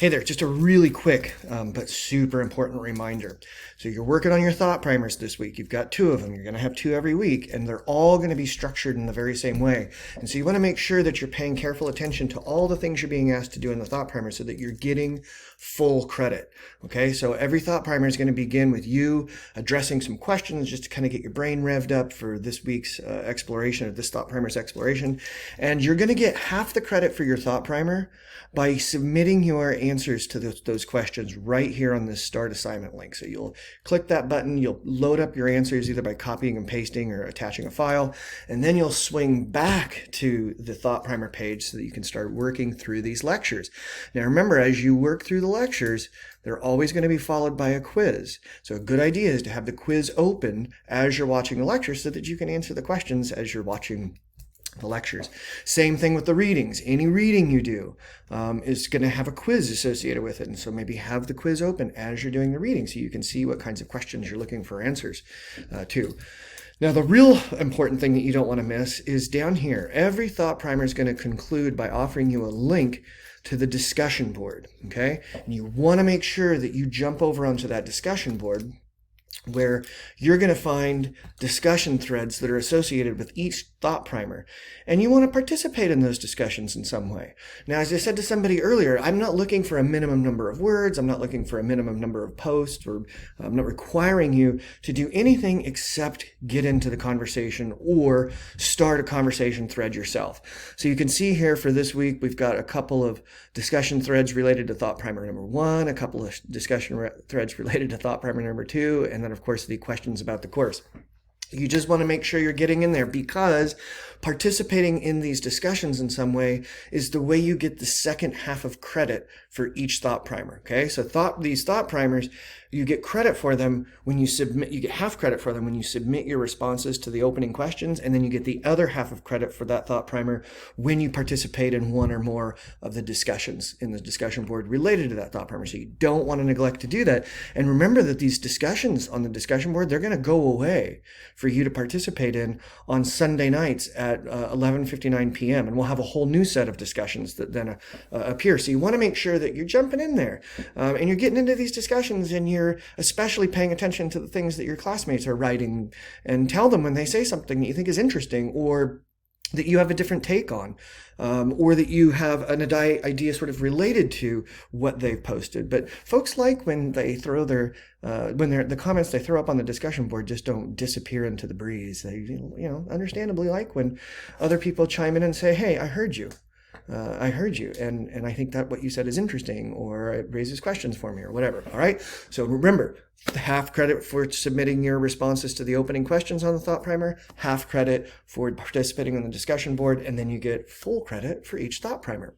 Hey there, just a really quick but super important reminder. So you're working on your thought primers this week. You've got 2 of them. You're going to have 2 every week, and they're all going to be structured in the very same way. And so you want to make sure that you're paying careful attention to all the things you're being asked to do in the thought primer so that you're getting full credit. Okay, so every thought primer is going to begin with you addressing some questions just to kind of get your brain revved up for this week's exploration, of this thought primer's exploration. And you're going to get half the credit for your thought primer by submitting your answers to those questions right here on this start assignment link. So you'll click that button, you'll load up your answers either by copying and pasting or attaching a file, and then you'll swing back to the thought primer page so that you can start working through these lectures. Now remember, as you work through the lectures, they're always going to be followed by a quiz. So a good idea is to have the quiz open as you're watching the lecture so that you can answer the questions as you're watching the lectures. Same thing with the readings. Any reading you do is going to have a quiz associated with it. And so maybe have the quiz open as you're doing the reading so you can see what kinds of questions you're looking for answers to. Now, the real important thing that you don't want to miss is down here. Every thought primer is going to conclude by offering you a link to the discussion board. Okay? And you want to make sure that you jump over onto that discussion board where you're going to find discussion threads that are associated with each thought primer. And you want to participate in those discussions in some way. Now, as I said to somebody earlier, I'm not looking for a minimum number of words. I'm not looking for a minimum number of posts, or I'm not requiring you to do anything except get into the conversation or start a conversation thread yourself. So you can see here for this week, we've got a couple of discussion threads related to thought primer number 1, a couple of discussion threads related to thought primer number 2, and then of course the questions about the course. You just want to make sure you're getting in there, because participating in these discussions in some way is the way you get the second half of credit for each thought primer. Okay, so these thought primers, you get credit for them when you submit. You get half credit for them when you submit your responses to the opening questions, and then you get the other half of credit for that thought primer when you participate in one or more of the discussions in the discussion board related to that thought primer. So you don't want to neglect to do that. And remember that these discussions on the discussion board, they're going to go away for you to participate in on Sunday nights at 11:59 p.m. And we'll have a whole new set of discussions that then appear. So you want to make sure that you're jumping in there and you're getting into these discussions, and you're especially paying attention to the things that your classmates are writing, and tell them when they say something that you think is interesting, or that you have a different take on, or that you have an idea sort of related to what they've posted. But folks like when they throw their, the comments they throw up on the discussion board just don't disappear into the breeze. They, understandably like when other people chime in and say, hey, I heard you. And I think that what you said is interesting, or it raises questions for me, or whatever. All right. So remember, half credit for submitting your responses to the opening questions on the thought primer, half credit for participating on the discussion board, and then you get full credit for each thought primer.